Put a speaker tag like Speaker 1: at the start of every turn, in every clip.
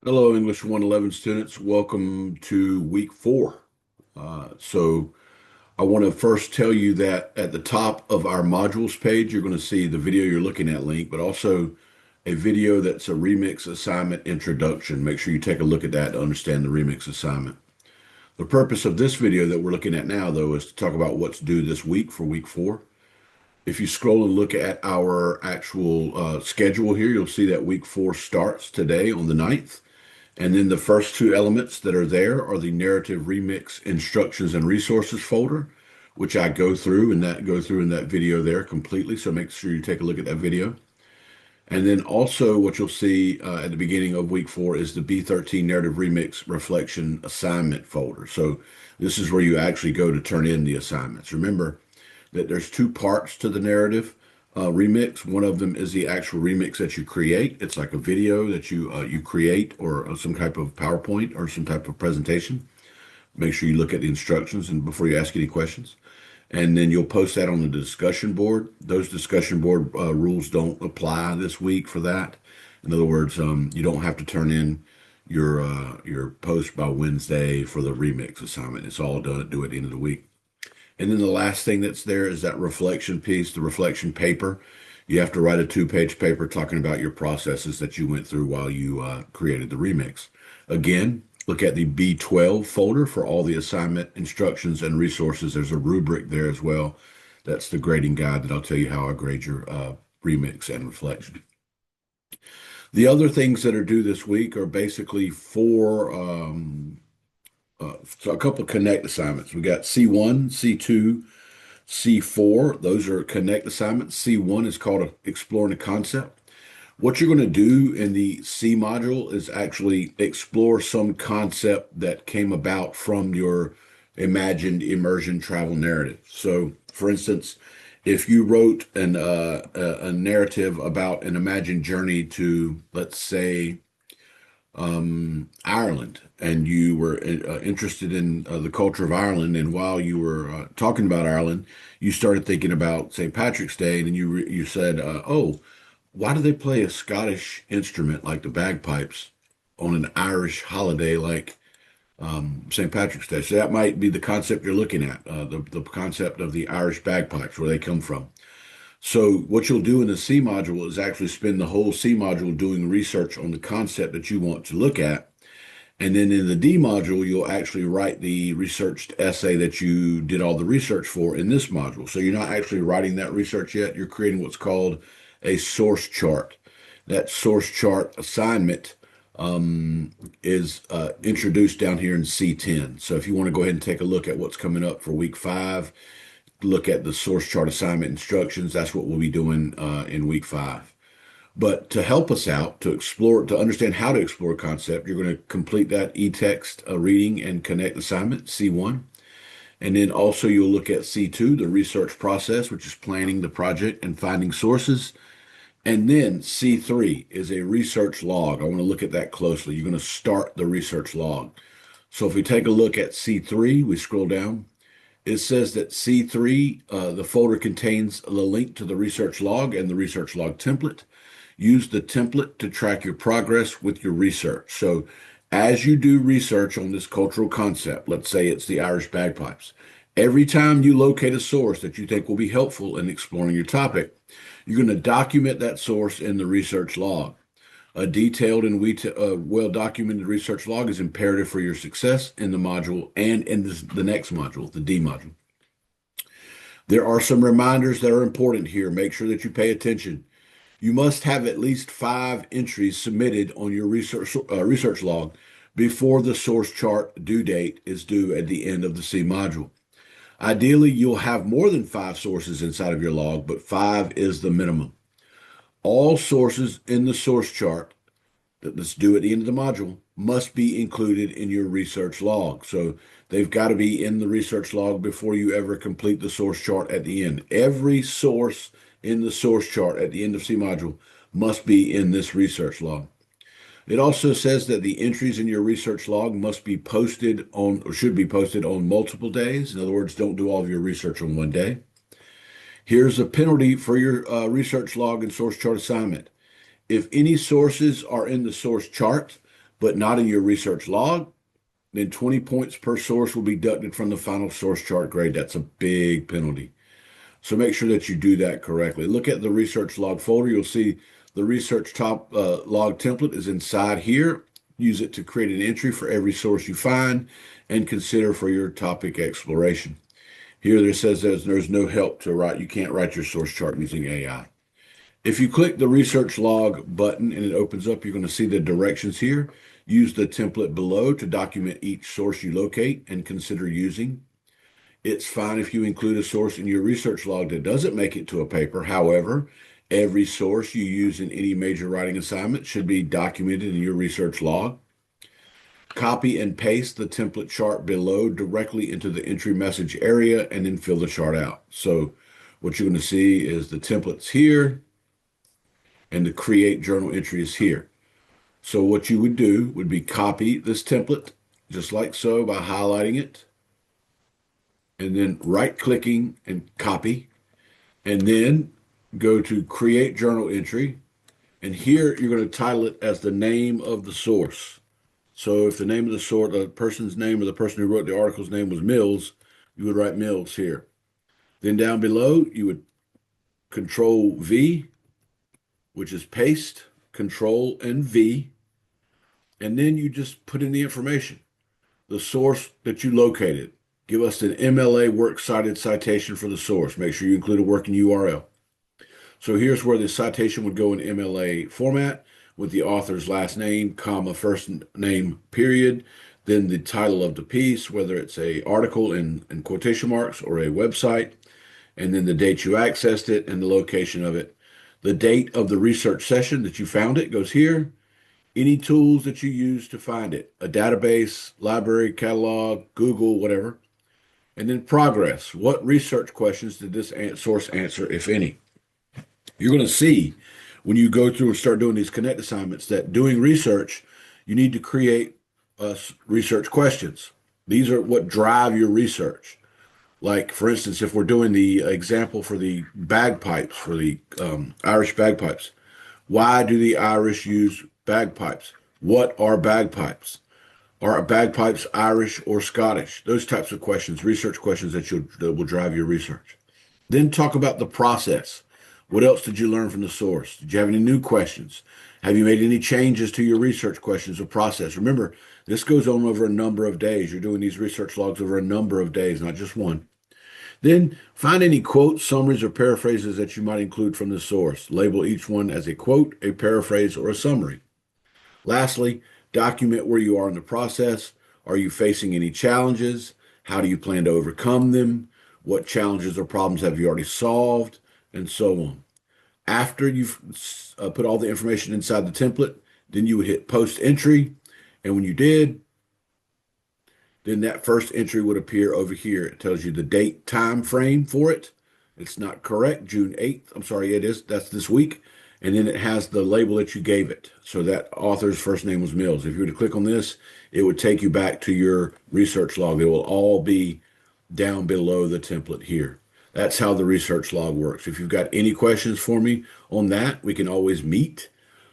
Speaker 1: Hello, English 111 students. Welcome to week four. So I want to first tell you that at the top of our modules page, you're going to see the video you're looking at link, but also a video that's a remix assignment introduction. Make sure you take a look at that to understand the remix assignment. The purpose of this video that we're looking at now, though, is to talk about what's due this week for week four. If you scroll and look at our actual schedule here, you'll see that week four starts today on the 9th. And then the first two elements that are there are the narrative remix instructions and resources folder, which I go through in that video there completely. So make sure you take a look at that video. And then also what you'll see at the beginning of week four is the B13 narrative remix reflection assignment folder. So this is where you actually go to turn in the assignments. Remember that there's two parts to the narrative remix. One of them is the actual remix that you create. It's like a video that you create or some type of PowerPoint or some type of presentation. Make sure you look at the instructions and before you ask any questions. And then you'll post that on the discussion board. Those discussion board rules don't apply this week for that. In other words, you don't have to turn in your post by Wednesday for the remix assignment. It's all done at the end of the week. And then the last thing that's there is that reflection piece, the reflection paper. You have to write a two-page paper talking about your processes that you went through while you created the remix. Again, look at the B12 folder for all the assignment instructions and resources. There's a rubric there as well. That's the grading guide that I'll tell you how I grade your remix and reflection. The other things that are due this week are basically so a couple of connect assignments. We got C1, C2, C4. Those are connect assignments. C1 is called exploring a concept. What you're going to do in the C module is actually explore some concept that came about from your imagined immersion travel narrative. So, for instance, if you wrote a narrative about an imagined journey to, let's say, Ireland, and you were interested in the culture of Ireland. And while you were talking about Ireland, you started thinking about St. Patrick's Day, and then you said, "Oh, why do they play a Scottish instrument like the bagpipes on an Irish holiday like St. Patrick's Day?" So that might be the concept you're looking at, the concept of the Irish bagpipes, where they come from. So what you'll do in the C module is actually spend the whole C module doing research on the concept that you want to look at. And then in the D module, you'll actually write the researched essay that you did all the research for in this module. So you're not actually writing that research yet. You're creating what's called a source chart. That source chart assignment is introduced down here in C10. So if you want to go ahead and take a look at what's coming up for week five, look at the source chart assignment instructions. That's what we'll be doing in week five. But to help us out, to understand how to explore a concept, you're going to complete that e-text reading and connect assignment, C1. And then also you'll look at C2, the research process, which is planning the project and finding sources. And then C3 is a research log. I want to look at that closely. You're going to start the research log. So if we take a look at C3, we scroll down. It says that C3, the folder contains the link to the research log and the research log template. Use the template to track your progress with your research. So as you do research on this cultural concept, let's say it's the Irish bagpipes, every time you locate a source that you think will be helpful in exploring your topic, you're going to document that source in the research log. A detailed and well-documented research log is imperative for your success in the module and in the next module, the D module. There are some reminders that are important here. Make sure that you pay attention. You must have at least 5 entries submitted on your research log before the source chart due date is due at the end of the C module. Ideally, you'll have more than 5 sources inside of your log, but 5 is the minimum. All sources in the source chart that's due at the end of the module must be included in your research log. So they've got to be in the research log before you ever complete the source chart at the end. Every source in the source chart at the end of C module must be in this research log. It also says that the entries in your research log must be posted on, or should be posted on multiple days. In other words, don't do all of your research on one day. Here's a penalty for your research log and source chart assignment. If any sources are in the source chart, but not in your research log, then 20 points per source will be deducted from the final source chart grade. That's a big penalty. So make sure that you do that correctly. Look at the research log folder. You'll see the research top log template is inside here. Use it to create an entry for every source you find and consider for your topic exploration. Here there says there's no help to write. You can't write your source chart using AI. If you click the research log button and it opens up, you're going to see the directions here. Use the template below to document each source you locate and consider using. It's fine if you include a source in your research log that doesn't make it to a paper. However, every source you use in any major writing assignment should be documented in your research log. Copy and paste the template chart below directly into the entry message area and then fill the chart out. So what you're going to see is the templates here and the create journal entry is here. So what you would do would be copy this template just like so by highlighting it and then right-clicking and copy, and then go to create journal entry. And here you're going to title it as the name of the source. So if the name of the source, the person's name or the person who wrote the article's name was Mills, you would write Mills here. Then down below, you would Control V, which is paste, Control and V, and then you just put in the information, the source that you located. Give us an MLA works cited citation for the source. Make sure you include a working URL. So here's where the citation would go in MLA format with the author's last name, comma, first name, period, then the title of the piece, whether it's a article in quotation marks or a website, and then the date you accessed it and the location of it. The date of the research session that you found it goes here. Any tools that you use to find it, a database, library, catalog, Google, whatever. And then progress. What research questions did this source answer, if any? You're going to see when you go through and start doing these connect assignments that doing research, you need to create research questions. These are what drive your research. Like, for instance, if we're doing the example for the bagpipes, for the Irish bagpipes, why do the Irish use bagpipes? What are bagpipes? Are bagpipes Irish or Scottish? Those types of questions, research questions that will drive your research. Then talk about the process. What else did you learn from the source? Did you have any new questions? Have you made any changes to your research questions or process? Remember, this goes on over a number of days. You're doing these research logs over a number of days, not just one. Then find any quotes, summaries, or paraphrases that you might include from the source. Label each one as a quote, a paraphrase, or a summary. Lastly, document where you are in the process. Are you facing any challenges? How do you plan to overcome them? What challenges or problems have you already solved? And so on. After you've put all the information inside the template, then you would hit post entry. And when you did, then that first entry would appear over here. It tells you the date, time frame for it. It's not correct, June 8th. I'm sorry, it is. That's this week. And then it has the label that you gave it. So that author's first name was Mills. If you were to click on this, it would take you back to your research log. They will all be down below the template here. That's how the research log works. If you've got any questions for me on that, we can always meet.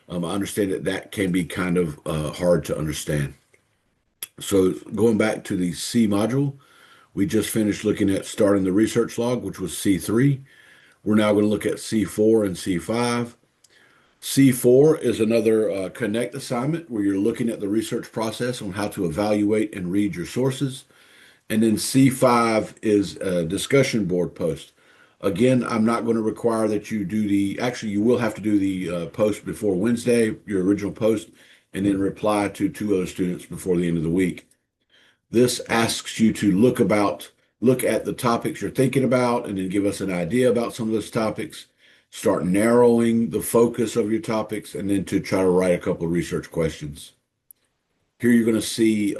Speaker 1: I understand that can be kind of hard to understand. So going back to the C module, we just finished looking at starting the research log, which was C3. We're now going to look at C4 and C5. C4 is another connect assignment where you're looking at the research process on how to evaluate and read your sources. And then C5 is a discussion board post. Again, I'm not going to require that you do actually, you will have to do the post before Wednesday, your original post, and then reply to two other students before the end of the week. This asks you to look at the topics you're thinking about and then give us an idea about some of those topics. Start narrowing the focus of your topics and then to try to write a couple of research questions. Here you're going to see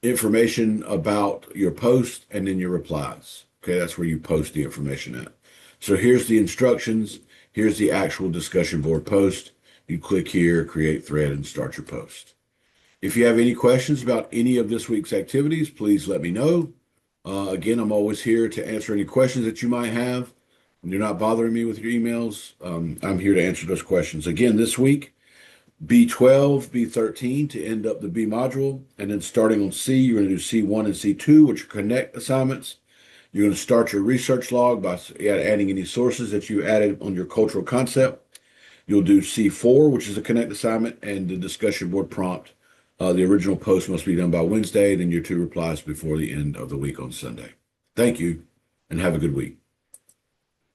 Speaker 1: information about your post and then your replies. Okay, that's where you post the information at. So here's the instructions. Here's the actual discussion board post. You click here, create thread, and start your post. If you have any questions about any of this week's activities, please let me know. Again, I'm always here to answer any questions that you might have. When you're not bothering me with your emails, I'm here to answer those questions. Again, this week, B12, B13 to end up the B module. And then starting on C, you're going to do C1 and C2, which are connect assignments. You're going to start your research log by adding any sources that you added on your cultural concept. You'll do C4, which is a connect assignment, and the discussion board prompt. The original post must be done by Wednesday, then your two replies before the end of the week on Sunday. Thank you, and have a good week.